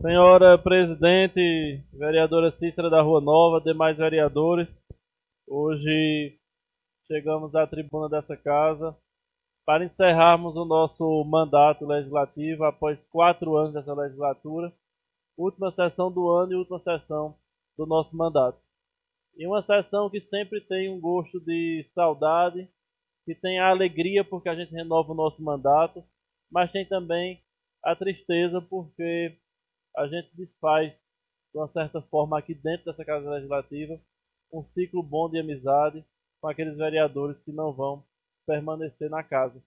Senhora presidente, vereadora Cícera da Rua Nova, demais vereadores, hoje chegamos à tribuna dessa casa para encerrarmos o nosso mandato legislativo após 4 anos dessa legislatura, última sessão do ano e última sessão do nosso mandato. E uma sessão que sempre tem um gosto de saudade, que tem a alegria porque a gente renova o nosso mandato, mas tem também a tristeza porque a gente desfaz, de uma certa forma, aqui dentro dessa Casa Legislativa, um ciclo bom de amizade com aqueles vereadores que não vão permanecer na casa.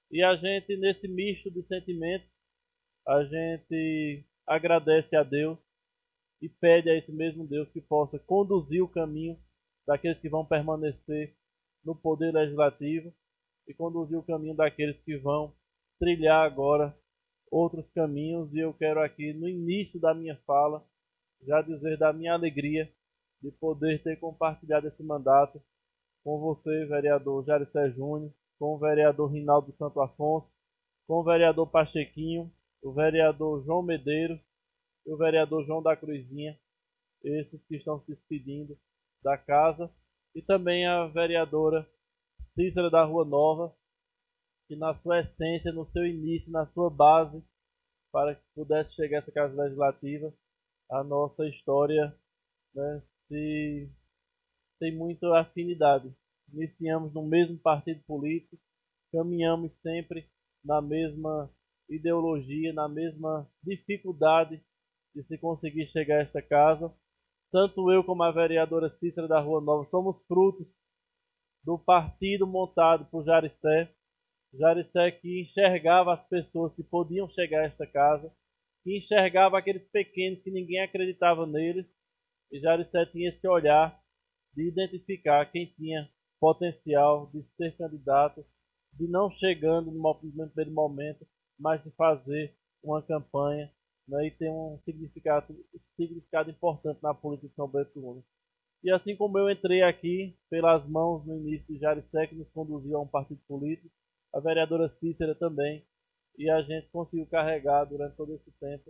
E a gente, nesse misto de sentimentos, a gente agradece a Deus e pede a esse mesmo Deus que possa conduzir o caminho daqueles que vão permanecer no Poder Legislativo e conduzir o caminho daqueles que vão trilhar agora outros caminhos. E eu quero aqui, no início da minha fala, já dizer da minha alegria de poder ter compartilhado esse mandato com você, vereador Jaricé Júnior, com o vereador Rinaldo Santo Afonso, com o vereador Pachequinho, o vereador João Medeiros e o vereador João da Cruzinha, esses que estão se despedindo da casa, e também a vereadora Cícera da Rua Nova, que na sua essência, no seu início, na sua base, para que pudesse chegar a essa Casa Legislativa, a nossa história, né, tem muita afinidade. Iniciamos no mesmo partido político, caminhamos sempre na mesma ideologia, na mesma dificuldade de se conseguir chegar a esta casa. Tanto eu como a vereadora Cícera da Rua Nova somos frutos do partido montado por Jaricé. Jaricé que enxergava as pessoas que podiam chegar a esta casa, que enxergava aqueles pequenos que ninguém acreditava neles, e Jaricé tinha esse olhar de identificar quem tinha potencial de ser candidato, de não chegando no primeiro momento, mas de fazer uma campanha, né, e ter um significado importante na política de São Bento do Una. E assim como eu entrei aqui pelas mãos no início de Jaricé, que nos conduziu a um partido político, a vereadora Cícera também, e a gente conseguiu carregar durante todo esse tempo,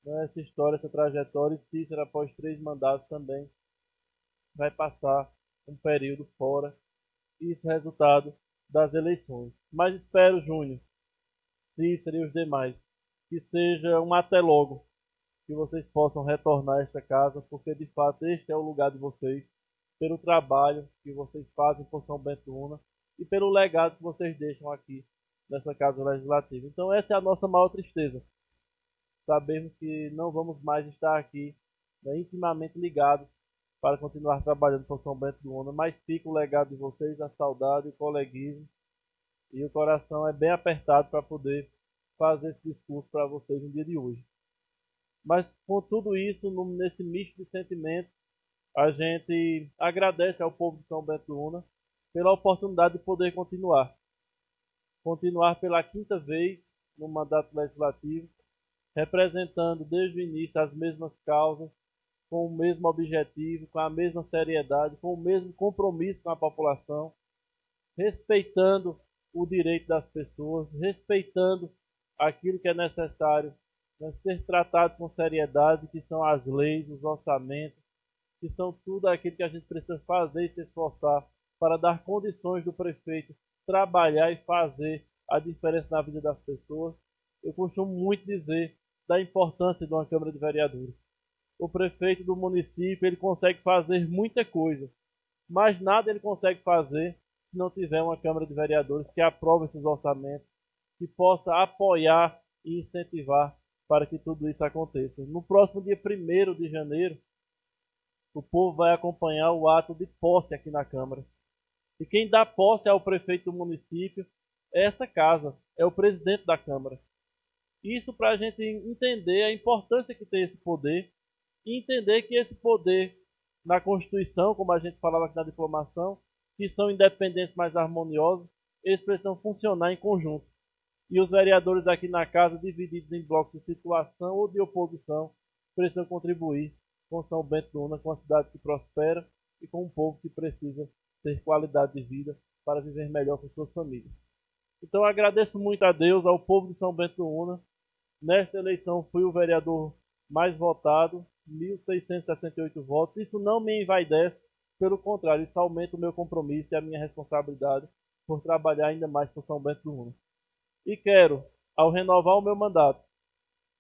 né, essa história, essa trajetória. E Cícera, após 3 mandatos também, vai passar um período fora, isso é resultado das eleições. Mas espero, Júnior, Cícera e os demais, que seja um até logo, que vocês possam retornar a esta casa, porque de fato este é o lugar de vocês, pelo trabalho que vocês fazem por São Bento do Una e pelo legado que vocês deixam aqui nessa Casa Legislativa. Então essa é a nossa maior tristeza. Sabemos que não vamos mais estar aqui, né, intimamente ligados para continuar trabalhando por São Bento do Una, mas fica o legado de vocês, a saudade, o coleguismo, e o coração é bem apertado para poder fazer esse discurso para vocês no dia de hoje. Mas com tudo isso, nesse misto de sentimentos, a gente agradece ao povo de São Bento do Una pela oportunidade de poder continuar pela 5ª vez no mandato legislativo, representando desde o início as mesmas causas, com o mesmo objetivo, com a mesma seriedade, com o mesmo compromisso com a população, respeitando o direito das pessoas, respeitando aquilo que é necessário, né, ser tratado com seriedade, que são as leis, os orçamentos, que são tudo aquilo que a gente precisa fazer e se esforçar para dar condições do prefeito trabalhar e fazer a diferença na vida das pessoas. Eu costumo muito dizer da importância de uma Câmara de Vereadores. O prefeito do município, ele consegue fazer muita coisa, mas nada ele consegue fazer se não tiver uma Câmara de Vereadores que aprove esses orçamentos, que possa apoiar e incentivar para que tudo isso aconteça. No próximo dia 1º de janeiro, o povo vai acompanhar o ato de posse aqui na Câmara. E quem dá posse ao prefeito do município é essa casa, é o presidente da Câmara. Isso para a gente entender a importância que tem esse poder e entender que esse poder, na Constituição, como a gente falava aqui na diplomação, que são independentes, mais harmoniosos, eles precisam funcionar em conjunto. E os vereadores aqui na casa, divididos em blocos de situação ou de oposição, precisam contribuir com São Bento do Una, com a cidade que prospera e com um povo que precisa ter qualidade de vida para viver melhor com suas famílias. Então agradeço muito a Deus, ao povo de São Bento do Una. Nesta eleição fui o vereador mais votado, 1.668 votos. Isso não me envaidece, pelo contrário, isso aumenta o meu compromisso e a minha responsabilidade por trabalhar ainda mais por São Bento do Una. E quero, ao renovar o meu mandato,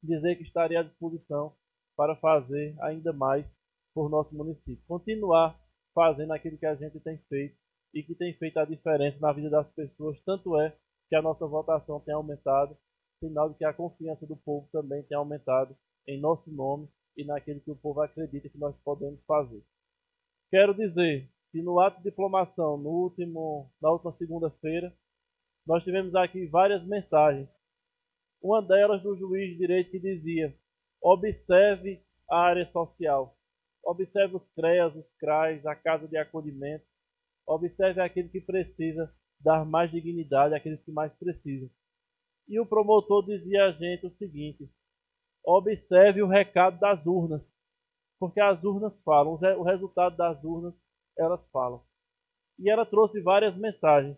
dizer que estarei à disposição para fazer ainda mais por nosso município. Continuar fazendo aquilo que a gente tem feito e que tem feito a diferença na vida das pessoas. Tanto é que a nossa votação tem aumentado, sinal de que a confiança do povo também tem aumentado em nosso nome e naquilo que o povo acredita que nós podemos fazer. Quero dizer que no ato de diplomação, na última segunda-feira, nós tivemos aqui várias mensagens. Uma delas do juiz de direito que dizia: observe a área social, observe os CREAS, os CRAs, a casa de acolhimento, observe aquele que precisa dar mais dignidade àqueles que mais precisam. E o promotor dizia a gente o seguinte: observe o recado das urnas, porque as urnas falam, o resultado das urnas, elas falam. E ela trouxe várias mensagens.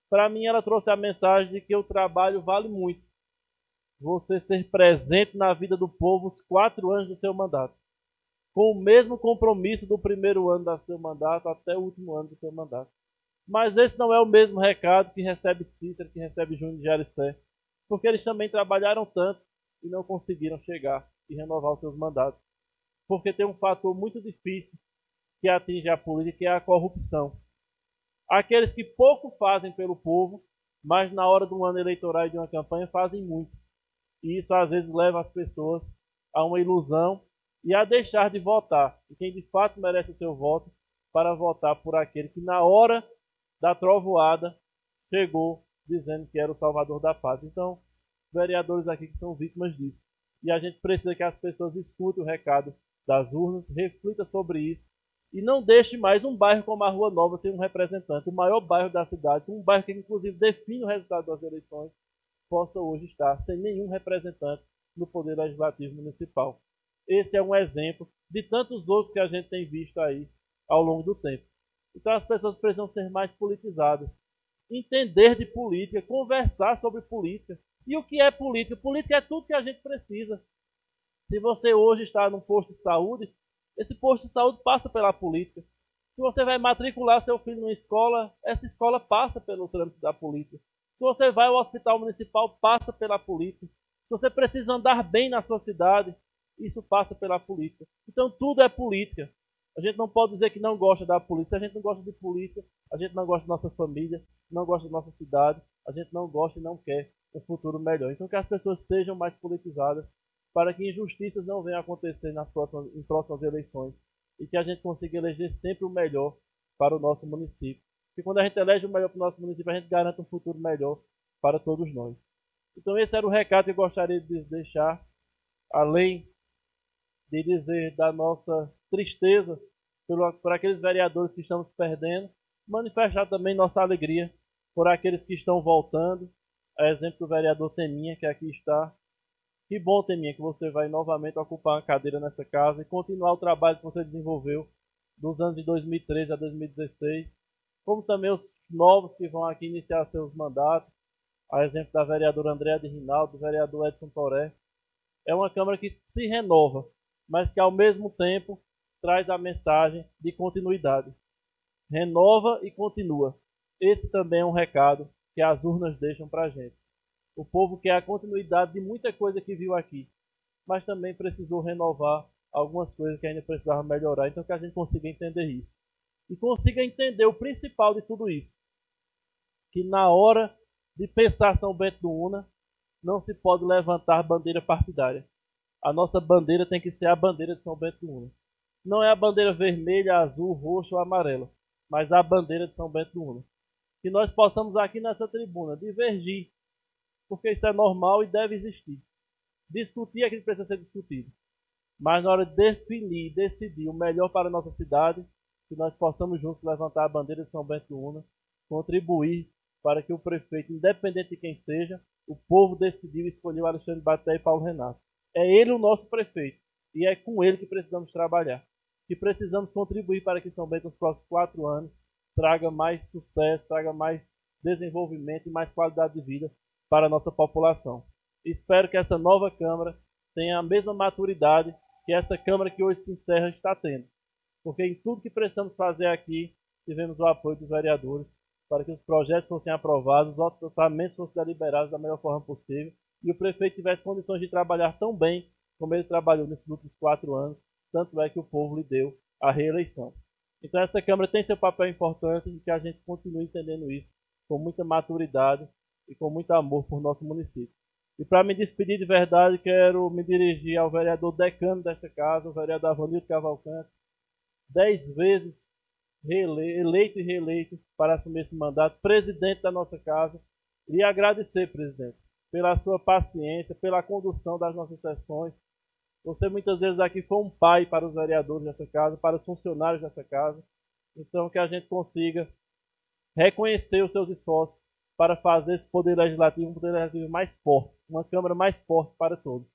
Para mim, ela trouxe a mensagem de que o trabalho vale muito. Você ser presente na vida do povo os 4 anos do seu mandato, com o mesmo compromisso do primeiro ano do seu mandato até o último ano do seu mandato. Mas esse não é o mesmo recado que recebe Cícero, que recebe Júnior de Jaricé, porque eles também trabalharam tanto e não conseguiram chegar e renovar os seus mandatos. Porque tem um fator muito difícil que atinge a política, que é a corrupção. Aqueles que pouco fazem pelo povo, mas na hora de um ano eleitoral e de uma campanha fazem muito. E isso às vezes leva as pessoas a uma ilusão e a deixar de votar. E quem de fato merece o seu voto, para votar por aquele que na hora da trovoada chegou dizendo que era o salvador da paz. Então, vereadores aqui que são vítimas disso. E a gente precisa que as pessoas escutem o recado das urnas, reflitam sobre isso e não deixe mais um bairro como a Rua Nova ter um representante, o maior bairro da cidade, um bairro que inclusive define o resultado das eleições, possa hoje estar sem nenhum representante no Poder Legislativo Municipal. Esse é um exemplo de tantos outros que a gente tem visto aí ao longo do tempo. Então as pessoas precisam ser mais politizadas, entender de política, conversar sobre política. E o que é política? Política é tudo que a gente precisa. Se você hoje está num posto de saúde, esse posto de saúde passa pela política. Se você vai matricular seu filho numa escola, essa escola passa pelo trâmite da política. Se você vai ao hospital municipal, passa pela política. Se você precisa andar bem na sua cidade, isso passa pela política. Então tudo é política. A gente não pode dizer que não gosta da política. Se a gente não gosta de política, a gente não gosta da nossa família, não gosta da nossa cidade, a gente não gosta e não quer um futuro melhor. Então que as pessoas sejam mais politizadas para que injustiças não venham a acontecer em próximas eleições e que a gente consiga eleger sempre o melhor para o nosso município. Porque quando a gente elege o melhor para o nosso município, a gente garante um futuro melhor para todos nós. Então esse era o recado que eu gostaria de deixar, além de dizer da nossa tristeza por aqueles vereadores que estamos perdendo, manifestar também nossa alegria por aqueles que estão voltando, a exemplo do vereador Teminha, que aqui está. Que bom, Teminha, que você vai novamente ocupar uma cadeira nessa casa e continuar o trabalho que você desenvolveu dos anos de 2013 a 2016, como também os novos que vão aqui iniciar seus mandatos, a exemplo da vereadora Andréa de Rinaldo, do vereador Edson Toré. É uma Câmara que se renova, mas que ao mesmo tempo traz a mensagem de continuidade. Renova e continua. Esse também é um recado que as urnas deixam para a gente. O povo quer a continuidade de muita coisa que viu aqui, mas também precisou renovar algumas coisas que ainda precisava melhorar. Então que a gente consiga entender isso. E consiga entender o principal de tudo isso. Que na hora de pensar São Bento do Una, não se pode levantar bandeira partidária. A nossa bandeira tem que ser a bandeira de São Bento do Una. Não é a bandeira vermelha, azul, roxo ou amarela, mas a bandeira de São Bento do Una. Que nós possamos aqui nessa tribuna divergir, porque isso é normal e deve existir. Discutir aquilo que precisa ser discutido. Mas na hora de definir, decidir o melhor para a nossa cidade, que nós possamos juntos levantar a bandeira de São Bento do Una, contribuir para que o prefeito, independente de quem seja, o povo decidiu e escolheu Alexandre Baté e Paulo Renato. É ele o nosso prefeito e é com ele que precisamos trabalhar. Que precisamos contribuir para que São Bento nos próximos 4 anos traga mais sucesso, traga mais desenvolvimento e mais qualidade de vida para a nossa população. Espero que essa nova Câmara tenha a mesma maturidade que essa Câmara que hoje se encerra está tendo. Porque em tudo que precisamos fazer aqui, tivemos o apoio dos vereadores para que os projetos fossem aprovados, os orçamentos fossem deliberados da melhor forma possível e o prefeito tivesse condições de trabalhar tão bem como ele trabalhou nesses últimos 4 anos, tanto é que o povo lhe deu a reeleição. Então essa Câmara tem seu papel importante e que a gente continue entendendo isso com muita maturidade e com muito amor por nosso município. E para me despedir de verdade, quero me dirigir ao vereador decano desta casa, o vereador Avanildo Cavalcante, 10 vezes eleito e reeleito para assumir esse mandato, presidente da nossa casa, e agradecer, presidente, pela sua paciência, pela condução das nossas sessões. Você muitas vezes aqui foi um pai para os vereadores dessa casa, para os funcionários dessa casa. Então que a gente consiga reconhecer os seus esforços para fazer esse poder legislativo um poder legislativo mais forte, uma Câmara mais forte para todos.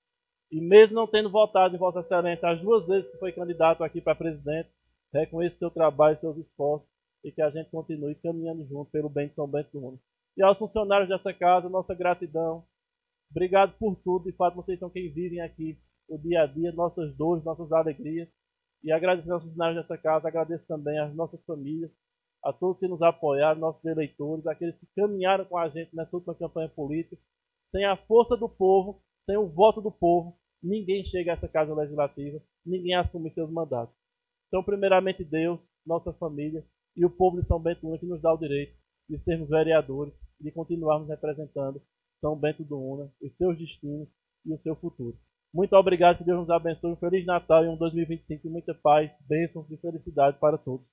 E mesmo não tendo votado em Vossa Excelência as 2 vezes que foi candidato aqui para presidente, reconheça seu trabalho, seus esforços e que a gente continue caminhando junto pelo bem de São Bento do Una. E aos funcionários dessa casa, nossa gratidão. Obrigado por tudo. De fato, vocês são quem vivem aqui o dia a dia, nossas dores, nossas alegrias. E agradecer aos funcionários dessa casa, agradeço também às nossas famílias, a todos que nos apoiaram, nossos eleitores, aqueles que caminharam com a gente nessa última campanha política. Sem a força do povo, sem o voto do povo, ninguém chega a essa casa legislativa, ninguém assume seus mandatos. Então, primeiramente Deus, nossa família e o povo de São Bento do Una que nos dá o direito de sermos vereadores e de continuarmos representando São Bento do Una, os seus destinos e o seu futuro. Muito obrigado, que Deus nos abençoe, um Feliz Natal e um 2025 de muita paz, bênçãos e felicidade para todos.